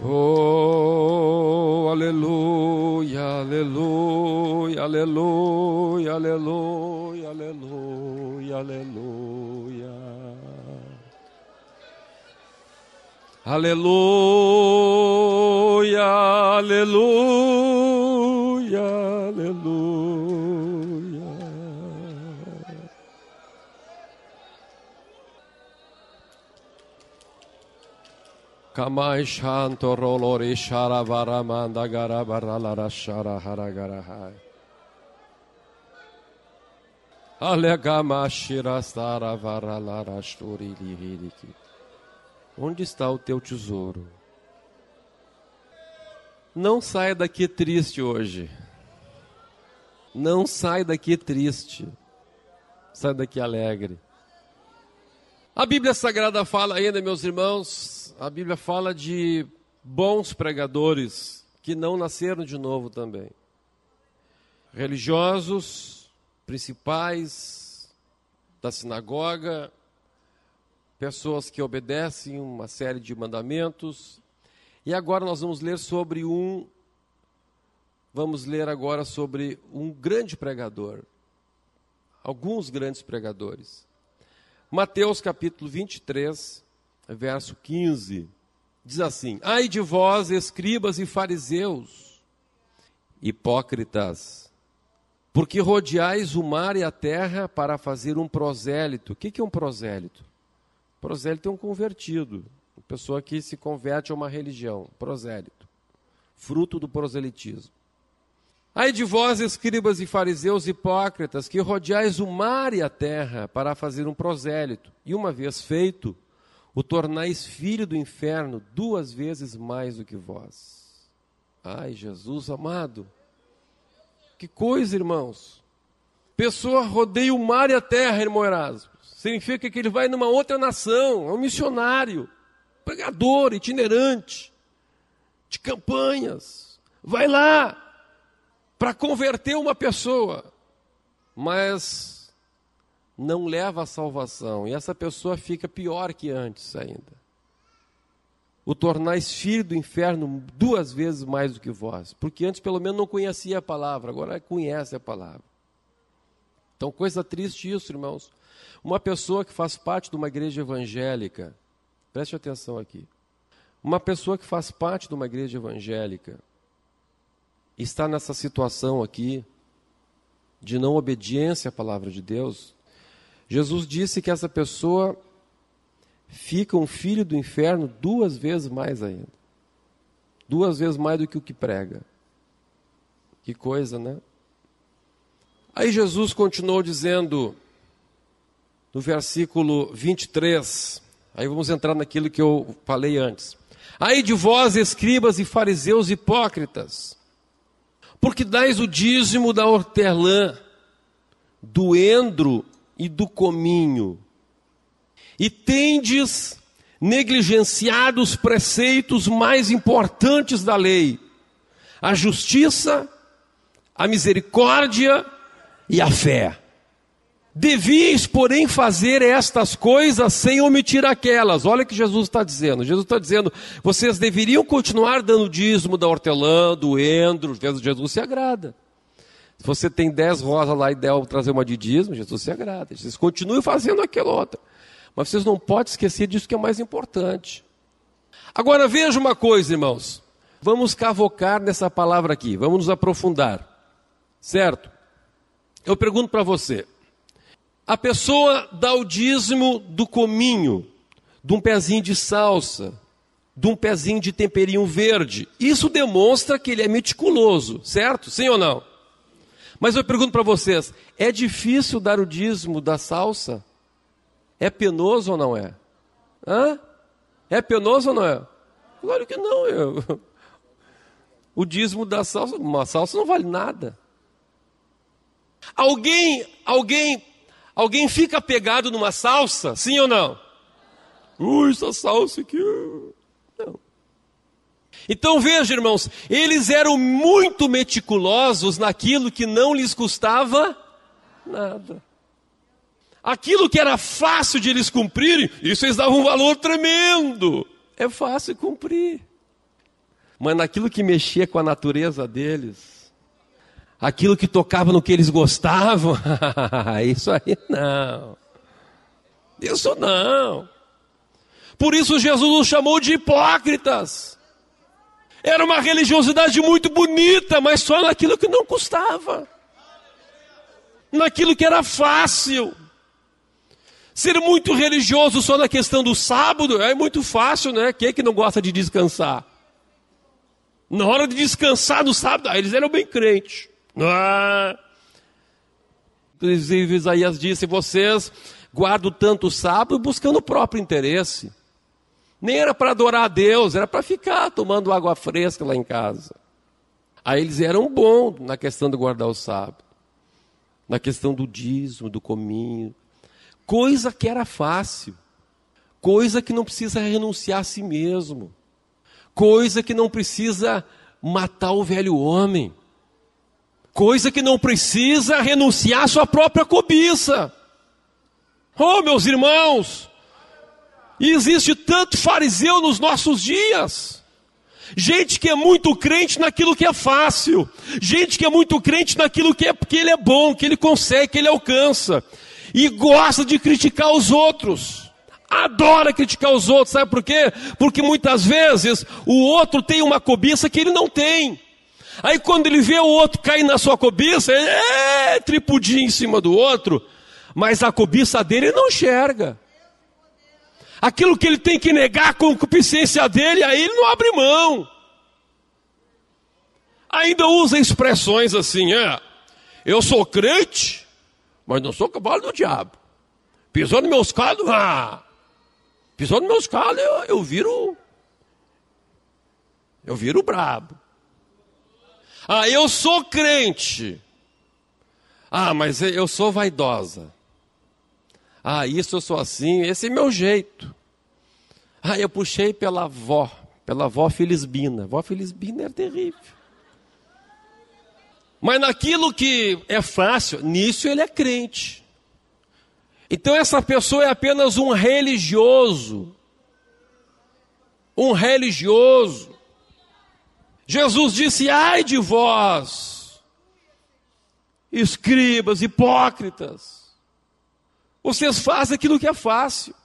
Oh, aleluia, aleluia, aleluia, aleluia, aleluia, aleluia. Aleluia, aleluia, aleluia. Kamai shanto rolori sharavara manda garabarala shara haragarahai. Alegama shirastara varala rasturi liviriki. Onde está o teu tesouro? Não saia daqui triste hoje. Não saia daqui triste. Saia daqui alegre. A Bíblia Sagrada fala ainda, meus irmãos, a Bíblia fala de bons pregadores que não nasceram de novo também. Religiosos, principais da sinagoga, pessoas que obedecem uma série de mandamentos. E agora nós vamos ler sobre um grande pregador. Alguns grandes pregadores. Mateus capítulo 23, verso 15, diz assim: Ai de vós, escribas e fariseus, hipócritas, porque rodeais o mar e a terra para fazer um prosélito. O que é um prosélito? Prosélito é um convertido, uma pessoa que se converte a uma religião, prosélito, fruto do proselitismo. Ai de vós, escribas e fariseus hipócritas, que rodeais o mar e a terra para fazer um prosélito, e uma vez feito, o tornais filho do inferno 2 vezes mais do que vós. Ai, Jesus amado, que coisa, irmãos. Pessoa rodeia o mar e a terra, irmão Erasmo. Significa que ele vai numa outra nação, é um missionário, pregador, itinerante, de campanhas. Vai lá para converter uma pessoa. mas não leva à salvação. E essa pessoa fica pior que antes ainda. O tornais filho do inferno 2 vezes mais do que vós. Porque antes pelo menos não conhecia a palavra, agora conhece a palavra. Então, coisa triste isso, irmãos. Uma pessoa que faz parte de uma igreja evangélica, preste atenção aqui. Uma pessoa que faz parte de uma igreja evangélica, está nessa situação aqui, de não obediência à palavra de Deus, Jesus disse que essa pessoa fica um filho do inferno 2 vezes mais ainda. 2 vezes mais do que o que prega. Que coisa, né? Aí Jesus continuou dizendo, no versículo 23, aí vamos entrar naquilo que eu falei antes. Ai de vós, escribas e fariseus hipócritas, porque dais o dízimo da hortelã, do endro e do cominho, e tendes negligenciado os preceitos mais importantes da lei, a justiça, a misericórdia e a fé. Devíeis, porém, fazer estas coisas sem omitir aquelas. Olha o que Jesus está dizendo. Jesus está dizendo, vocês deveriam continuar dando dízimo da hortelã, do endro. Jesus se agrada. Se você tem 10 rosas lá e der trazer uma de dízimo, Jesus se agrada. Vocês continuem fazendo aquela outra. Mas vocês não podem esquecer disso que é mais importante. Agora veja uma coisa, irmãos. Vamos cavocar nessa palavra aqui. Vamos nos aprofundar. Certo? Eu pergunto para você. A pessoa dá o dízimo do cominho, de um pezinho de salsa, de um pezinho de temperinho verde. Isso demonstra que ele é meticuloso, certo? Sim ou não? Mas eu pergunto para vocês, é difícil dar o dízimo da salsa? É penoso ou não é? Hã? É penoso ou não é? Claro que não. O dízimo da salsa, uma salsa não vale nada. Alguém fica pegado numa salsa, sim ou não? Essa salsa aqui. Não. Então veja, irmãos, eles eram muito meticulosos naquilo que não lhes custava nada. Aquilo que era fácil de eles cumprirem, isso eles davam um valor tremendo. É fácil cumprir. Mas naquilo que mexia com a natureza deles, aquilo que tocava no que eles gostavam, isso aí não. Isso não. Por isso Jesus os chamou de hipócritas. Era uma religiosidade muito bonita, mas só naquilo que não custava. Naquilo que era fácil. Ser muito religioso só na questão do sábado é muito fácil, né? Quem é que não gosta de descansar? Na hora de descansar no sábado, eles eram bem crentes. Inclusive Isaías disse, vocês guardam tanto o sábado buscando o próprio interesse. Nem era para adorar a Deus, era para ficar tomando água fresca lá em casa. Aí eles eram bons na questão de guardar o sábado. Na questão do dízimo, do cominho. Coisa que era fácil. Coisa que não precisa renunciar a si mesmo. Coisa que não precisa matar o velho homem. Coisa que não precisa renunciar à sua própria cobiça. Oh, meus irmãos, e existe tanto fariseu nos nossos dias. Gente que é muito crente naquilo que é fácil. Gente que é muito crente naquilo que ele é bom, que ele consegue, que ele alcança. E gosta de criticar os outros. Adora criticar os outros, sabe por quê? Porque muitas vezes o outro tem uma cobiça que ele não tem. Aí quando ele vê o outro cair na sua cobiça, ele é tripudinho em cima do outro, mas a cobiça dele ele não enxerga. Aquilo que ele tem que negar com a concupiscência dele, aí ele não abre mão. Ainda usa expressões assim, eu sou crente, mas não sou cavalo do diabo. Pisou nos meus calos, pisou nos meus calos, eu viro brabo. Eu sou crente. Mas eu sou vaidosa. Isso eu sou assim, esse é meu jeito. Eu puxei pela avó Felisbina. A avó Felisbina era terrível. Mas naquilo que é fácil, nisso ele é crente. Então essa pessoa é apenas um religioso. Um religioso. Jesus disse: ai de vós, escribas, hipócritas, vocês fazem aquilo que é fácil,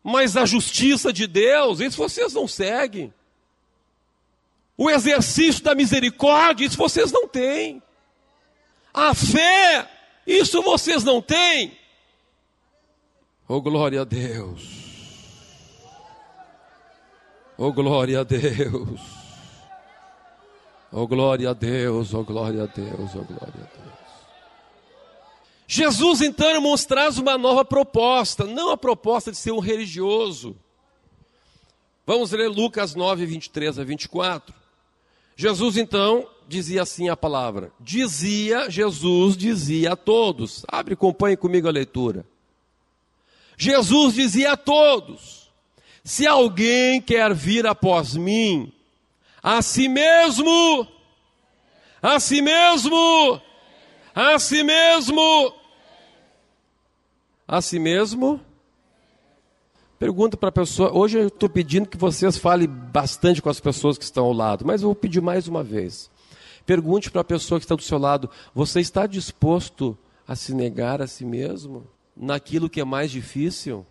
mas a justiça de Deus, isso vocês não seguem. O exercício da misericórdia, isso vocês não têm. A fé, isso vocês não têm. Oh, glória a Deus. Oh, glória a Deus. Oh, glória a Deus, oh, glória a Deus, oh, glória a Deus. Jesus então nos traz uma nova proposta, não a proposta de ser um religioso. Vamos ler Lucas 9, 23 a 24. Jesus então dizia assim a palavra. Jesus dizia a todos. Abre e acompanhe comigo a leitura. Jesus dizia a todos: se alguém quer vir após mim, a si mesmo, pergunta para a pessoa. Hoje eu estou pedindo que vocês falem bastante com as pessoas que estão ao lado, mas eu vou pedir mais uma vez. Pergunte para a pessoa que está do seu lado: você está disposto a se negar a si mesmo? Naquilo que é mais difícil?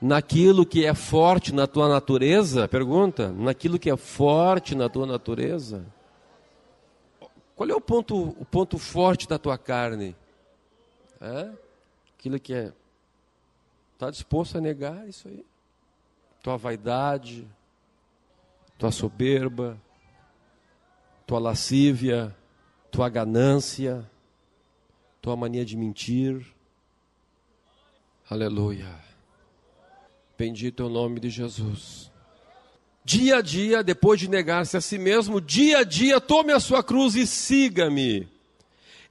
Naquilo que é forte na tua natureza? Pergunta. Naquilo que é forte na tua natureza? Qual é o ponto forte da tua carne? Aquilo que é... Está disposto a negar isso aí? Tua vaidade, tua soberba, tua lascívia, tua ganância, tua mania de mentir. Aleluia. Bendito é o nome de Jesus. Dia a dia, depois de negar-se a si mesmo, dia a dia, tome a sua cruz e siga-me.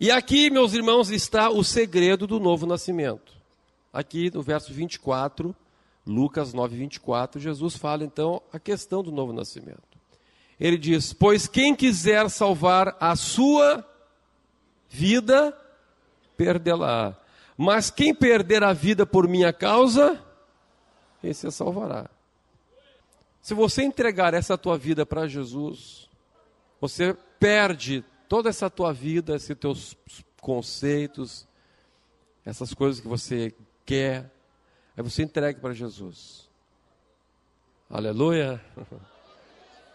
E aqui, meus irmãos, está o segredo do novo nascimento. Aqui no verso 24, Lucas 9, 24, Jesus fala então a questão do novo nascimento. Ele diz: pois quem quiser salvar a sua vida, perdê-la. Mas quem perder a vida por minha causa, esse a salvará. Se você entregar essa tua vida para Jesus, você perde toda essa tua vida, esses teus conceitos, essas coisas que você quer, aí você entrega para Jesus. Aleluia.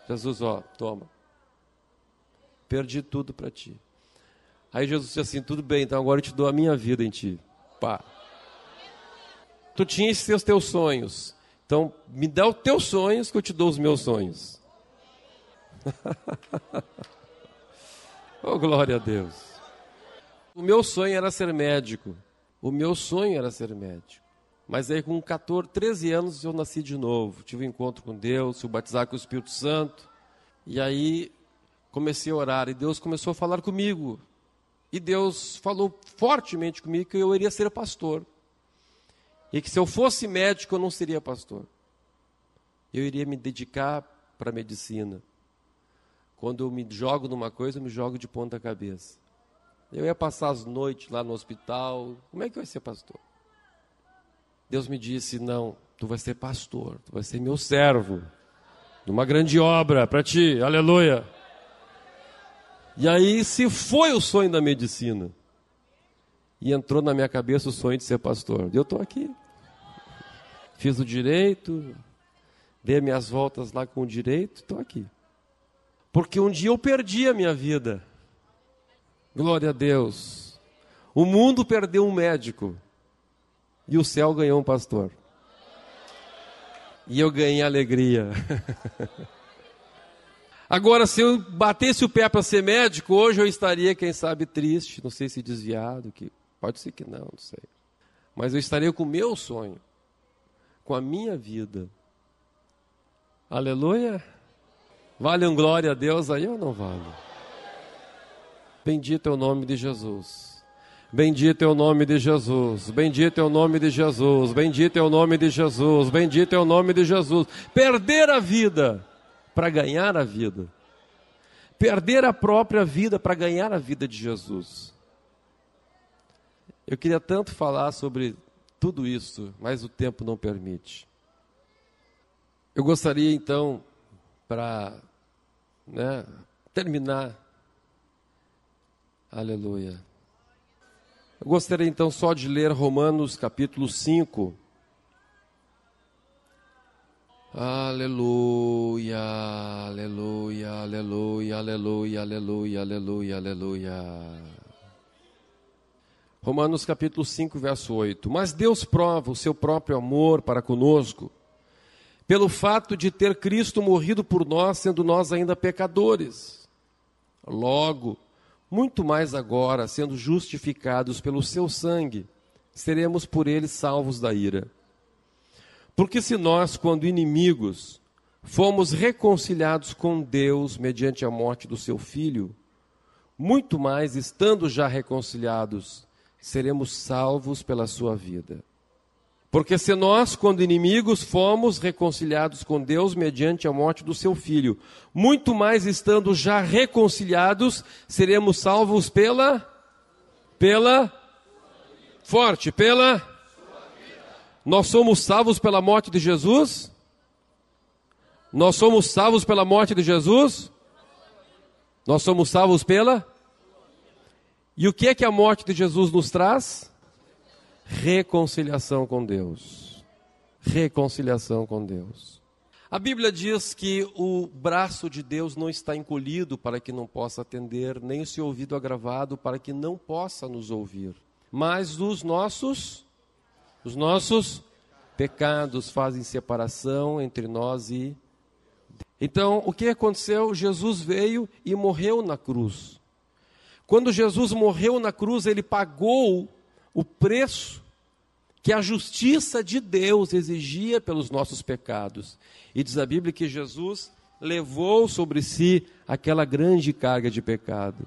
Jesus, ó, toma. Perdi tudo para ti. Aí Jesus disse assim: tudo bem, então agora eu te dou a minha vida em ti. Pá. Tu tinha esses teus sonhos. Então, me dá os teus sonhos que eu te dou os meus sonhos. Oh, glória a Deus. O meu sonho era ser médico. Mas aí com 13 anos eu nasci de novo. Tive um encontro com Deus, fui batizado com o Espírito Santo. E aí comecei a orar e Deus começou a falar comigo. E Deus falou fortemente comigo que eu iria ser pastor. E que se eu fosse médico, eu não seria pastor. Eu iria me dedicar para a medicina. Quando eu me jogo numa coisa, eu me jogo de ponta cabeça. Eu ia passar as noites lá no hospital. Como é que eu ia ser pastor? Deus me disse: não, tu vai ser pastor, tu vai ser meu servo. Numa grande obra para ti, aleluia. E aí se foi o sonho da medicina. E entrou na minha cabeça o sonho de ser pastor. E eu estou aqui. Fiz o direito, dei minhas voltas lá com o direito, estou aqui. Porque um dia eu perdi a minha vida. Glória a Deus. O mundo perdeu um médico. E o céu ganhou um pastor. E eu ganhei alegria. Agora, se eu batesse o pé para ser médico, hoje eu estaria, quem sabe, triste, não sei se desviado, pode ser que não sei. Mas eu estaria com o meu sonho, com a minha vida. Aleluia. Vale um glória a Deus aí ou não vale? Bendito é o nome de Jesus. Bendito é o nome de Jesus. Bendito é o nome de Jesus. Bendito é o nome de Jesus. Bendito é o nome de Jesus. Perder a vida para ganhar a vida. perder a própria vida para ganhar a vida de Jesus. Eu queria tanto falar sobre tudo isso, mas o tempo não permite. Eu gostaria então, para terminar, aleluia. Eu gostaria então só de ler Romanos capítulo 5. Aleluia, aleluia, aleluia, aleluia, aleluia, aleluia, aleluia. Romanos capítulo 5, verso 8. Mas Deus prova o seu próprio amor para conosco, pelo fato de ter Cristo morrido por nós, sendo nós ainda pecadores. Logo, muito mais agora, sendo justificados pelo seu sangue, seremos por ele salvos da ira. Porque se nós, quando inimigos, fomos reconciliados com Deus mediante a morte do seu Filho, muito mais, estando já reconciliados, seremos salvos pela sua vida. Porque se nós, quando inimigos, fomos reconciliados com Deus mediante a morte do seu Filho, muito mais, estando já reconciliados, seremos salvos pela Nós somos salvos pela morte de Jesus? Nós somos salvos pela morte de Jesus? Nós somos salvos pela? E o que é que a morte de Jesus nos traz? Reconciliação com Deus. Reconciliação com Deus. A Bíblia diz que o braço de Deus não está encolhido para que não possa atender, nem o seu ouvido agravado para que não possa nos ouvir. Mas os nossos pecados fazem separação entre nós e Deus. Então, o que aconteceu? Jesus veio e morreu na cruz. Quando Jesus morreu na cruz, ele pagou o preço que a justiça de Deus exigia pelos nossos pecados. E diz a Bíblia que Jesus levou sobre si aquela grande carga de pecado.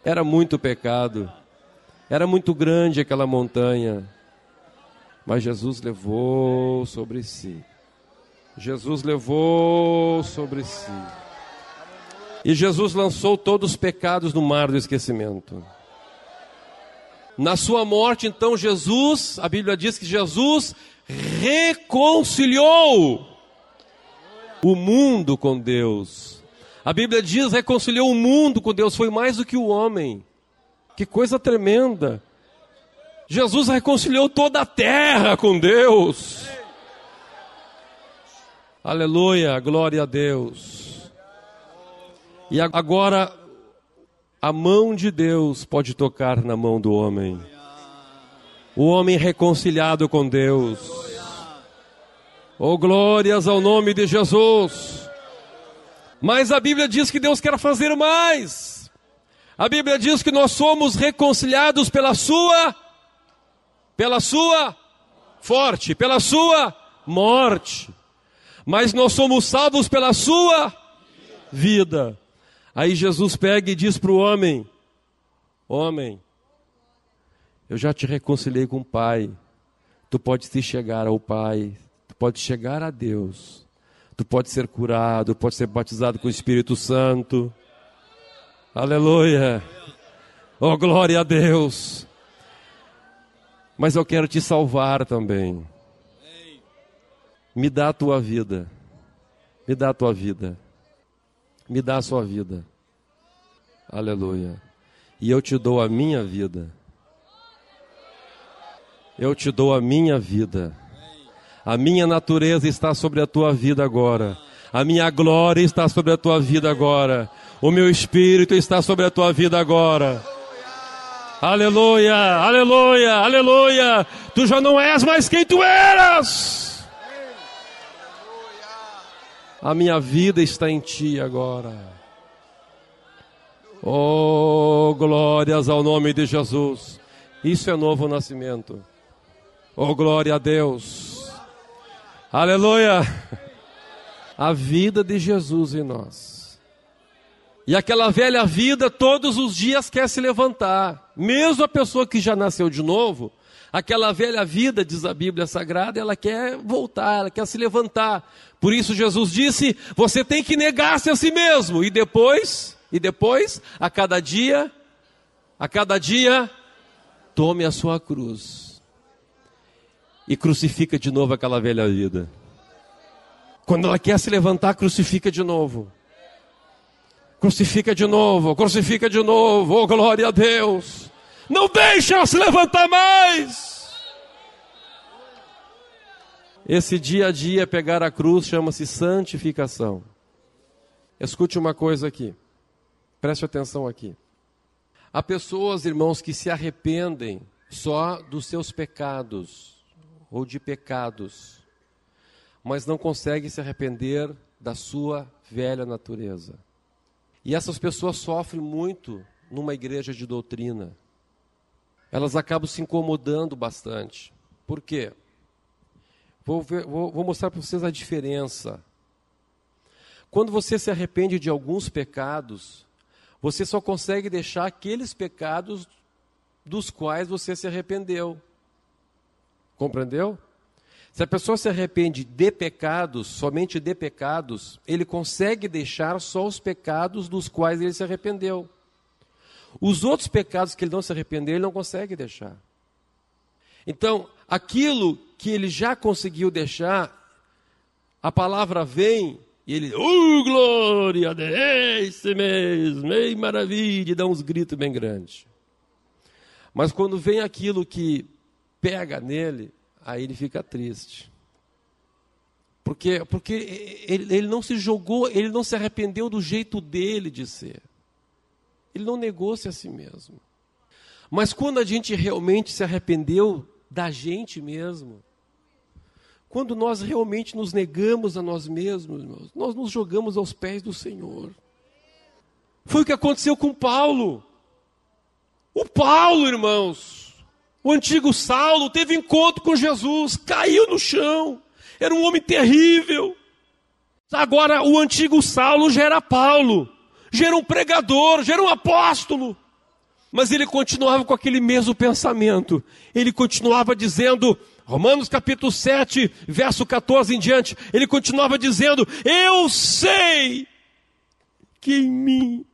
Era muito pecado, era muito grande aquela montanha, mas Jesus levou sobre si. Jesus levou sobre si. E Jesus lançou todos os pecados no mar do esquecimento. Na sua morte, então, a Bíblia diz que Jesus reconciliou o mundo com Deus. A Bíblia diz, reconciliou o mundo com Deus, foi mais do que o homem. Que coisa tremenda. Jesus reconciliou toda a terra com Deus. Aleluia, glória a Deus. E agora, a mão de Deus pode tocar na mão do homem. O homem reconciliado com Deus. Oh, glórias ao nome de Jesus. Mas a Bíblia diz que Deus quer fazer mais. A Bíblia diz que nós somos reconciliados pela sua morte. Mas nós somos salvos pela sua vida. Aí Jesus pega e diz para o homem: homem, eu já te reconciliei com o Pai. Tu podes te chegar ao Pai, tu podes chegar a Deus. Tu pode ser curado, pode ser batizado com o Espírito Santo. Aleluia. Oh, glória a Deus. Mas eu quero te salvar também. Me dá a tua vida. Me dá a tua vida. Me dá a sua vida. Aleluia. E eu te dou a minha vida. Eu te dou a minha vida. A minha natureza está sobre a tua vida agora. A minha glória está sobre a tua vida agora. O meu espírito está sobre a tua vida agora. Aleluia, aleluia, aleluia. Tu já não és mais quem tu eras. A minha vida está em ti agora. Oh, glórias ao nome de Jesus. Isso é novo nascimento. Oh, glória a Deus. Aleluia. A vida de Jesus em nós. E aquela velha vida todos os dias quer se levantar. Mesmo a pessoa que já nasceu de novo, Aquela velha vida, diz a Bíblia Sagrada, ela quer voltar, ela quer se levantar. Por isso Jesus disse, você tem que negar-se a si mesmo. E depois, a cada dia, tome a sua cruz. E crucifica de novo aquela velha vida. Quando ela quer se levantar, crucifica de novo. Crucifica de novo, oh glória a Deus. Não deixe ela se levantar mais. Esse dia a dia, pegar a cruz, chama-se santificação. Escute uma coisa aqui. Preste atenção aqui. Há pessoas, irmãos, que se arrependem só dos seus pecados, ou de pecados, mas não conseguem se arrepender da sua velha natureza. E essas pessoas sofrem muito numa igreja de doutrina. Elas acabam se incomodando bastante. Por quê? Vou mostrar para vocês a diferença. Quando você se arrepende de alguns pecados, você só consegue deixar aqueles pecados dos quais você se arrependeu. Compreendeu? Se a pessoa se arrepende de pecados, somente de pecados, ele consegue deixar só os pecados dos quais ele se arrependeu. Os outros pecados que ele não se arrependeu, ele não consegue deixar. Então, aquilo que ele já conseguiu deixar, a palavra vem e ele, glória a Deus, esse mesmo, ei, maravilha, e dá uns gritos bem grandes. Mas quando vem aquilo que pega nele, aí ele fica triste. Porque ele não se jogou, ele não se arrependeu do jeito dele de ser. Ele não negou-se a si mesmo. Mas quando a gente realmente se arrependeu da gente mesmo, quando nós realmente nos negamos a nós mesmos, irmãos, nós nos jogamos aos pés do Senhor. Foi o que aconteceu com Paulo. O Paulo, irmãos, o antigo Saulo, teve encontro com Jesus, caiu no chão, era um homem terrível. Agora o antigo Saulo já era Paulo, já era um pregador, já era um apóstolo. Mas ele continuava com aquele mesmo pensamento. Ele continuava dizendo, Romanos capítulo 7, verso 14 em diante, ele continuava dizendo, eu sei que em mim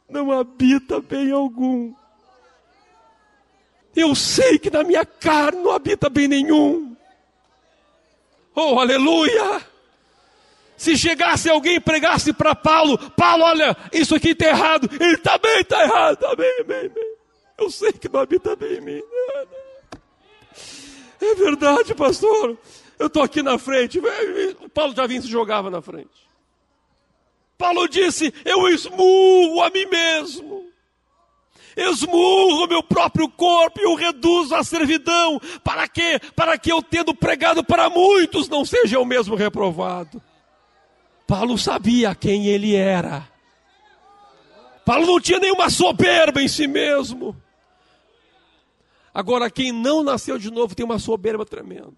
não habita bem algum. Eu sei que na minha carne não habita bem nenhum. Oh, aleluia! Se chegasse alguém e pregasse para Paulo, olha, isso aqui está errado. Ele está bem, está errado, está bem. Eu sei que não habita bem em mim. É verdade, pastor. Eu estou aqui na frente. Paulo já vinha e se jogava na frente. Paulo disse, eu esmurro a mim mesmo. Esmurro o meu próprio corpo e o reduzo à servidão. Para quê? Para que eu, tendo pregado para muitos, não seja eu mesmo reprovado. Paulo sabia quem ele era. Paulo não tinha nenhuma soberba em si mesmo. Agora, quem não nasceu de novo tem uma soberba tremenda.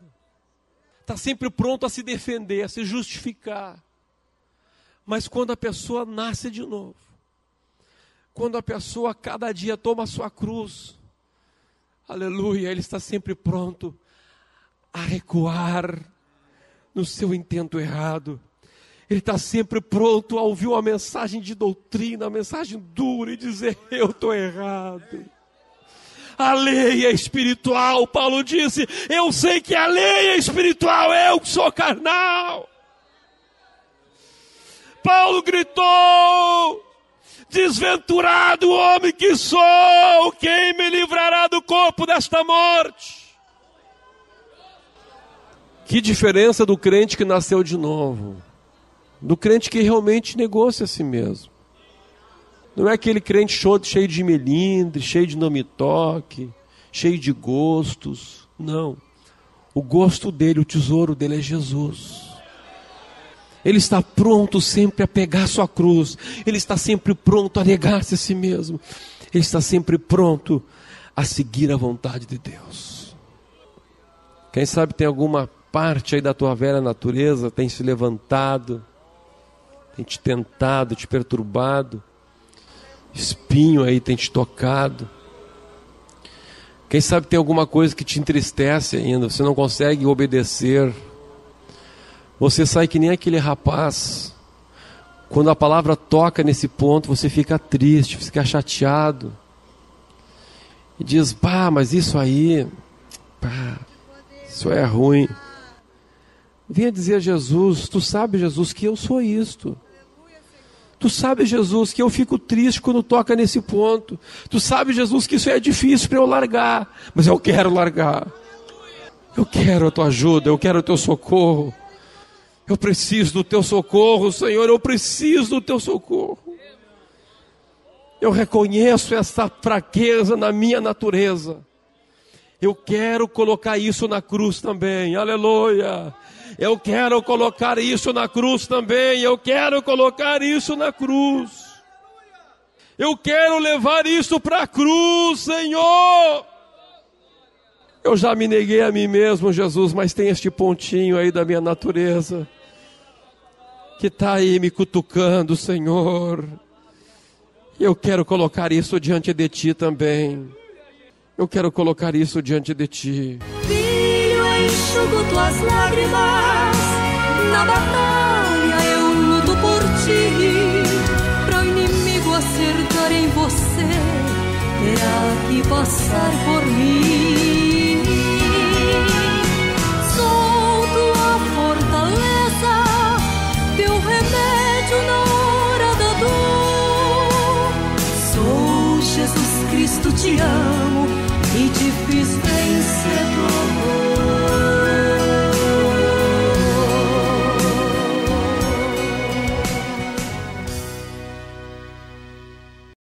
Está sempre pronto a se defender, a se justificar. Mas quando a pessoa nasce de novo, quando a pessoa cada dia toma a sua cruz, aleluia, ele está sempre pronto a recuar no seu intento errado. Ele está sempre pronto a ouvir uma mensagem de doutrina, uma mensagem dura e dizer, eu estou errado. A lei é espiritual, Paulo disse, eu sei que a lei é espiritual, eu que sou carnal. Paulo gritou, desventurado homem que sou, quem me livrará do corpo desta morte? Que diferença do crente que nasceu de novo, do crente que realmente negou-se a si mesmo. Não é aquele crente cheio de melindre, cheio de nome-toque, cheio de gostos. Não. O gosto dele, o tesouro dele é Jesus. Ele está pronto sempre a pegar sua cruz. Ele está sempre pronto a negar-se a si mesmo. Ele está sempre pronto a seguir a vontade de Deus. Quem sabe tem alguma parte aí da tua velha natureza, tem se levantado, tem te tentado, te perturbado. Espinho aí tem te tocado. Quem sabe tem alguma coisa que te entristece ainda, você não consegue obedecer. Você sai que nem aquele rapaz. Quando a palavra toca nesse ponto, você fica triste, fica chateado. E diz, pá, mas isso aí, pá, isso é ruim. Venha dizer a Jesus, tu sabe, Jesus, que eu sou isto. Tu sabe, Jesus, que eu fico triste quando toca nesse ponto. Tu sabe, Jesus, que isso é difícil para eu largar. Mas eu quero largar. Eu quero a tua ajuda, eu quero o teu socorro. Eu preciso do teu socorro, Senhor, eu preciso do teu socorro. Eu reconheço essa fraqueza na minha natureza. Eu quero colocar isso na cruz também, aleluia. Eu quero colocar isso na cruz também, eu quero colocar isso na cruz. Eu quero levar isso para a cruz, Senhor. Eu já me neguei a mim mesmo, Jesus, mas tem este pontinho aí da minha natureza que está aí me cutucando, Senhor. Eu quero colocar isso diante de Ti também. Eu quero colocar isso diante de Ti. Filho, eu enxugo tuas lágrimas. Na batalha eu luto por Ti. Para o inimigo acertar em você, terá que passar por mim. Sou tua fortaleza, teu remédio na hora da dor. Sou Jesus Cristo, te amo e te fiz vencedor.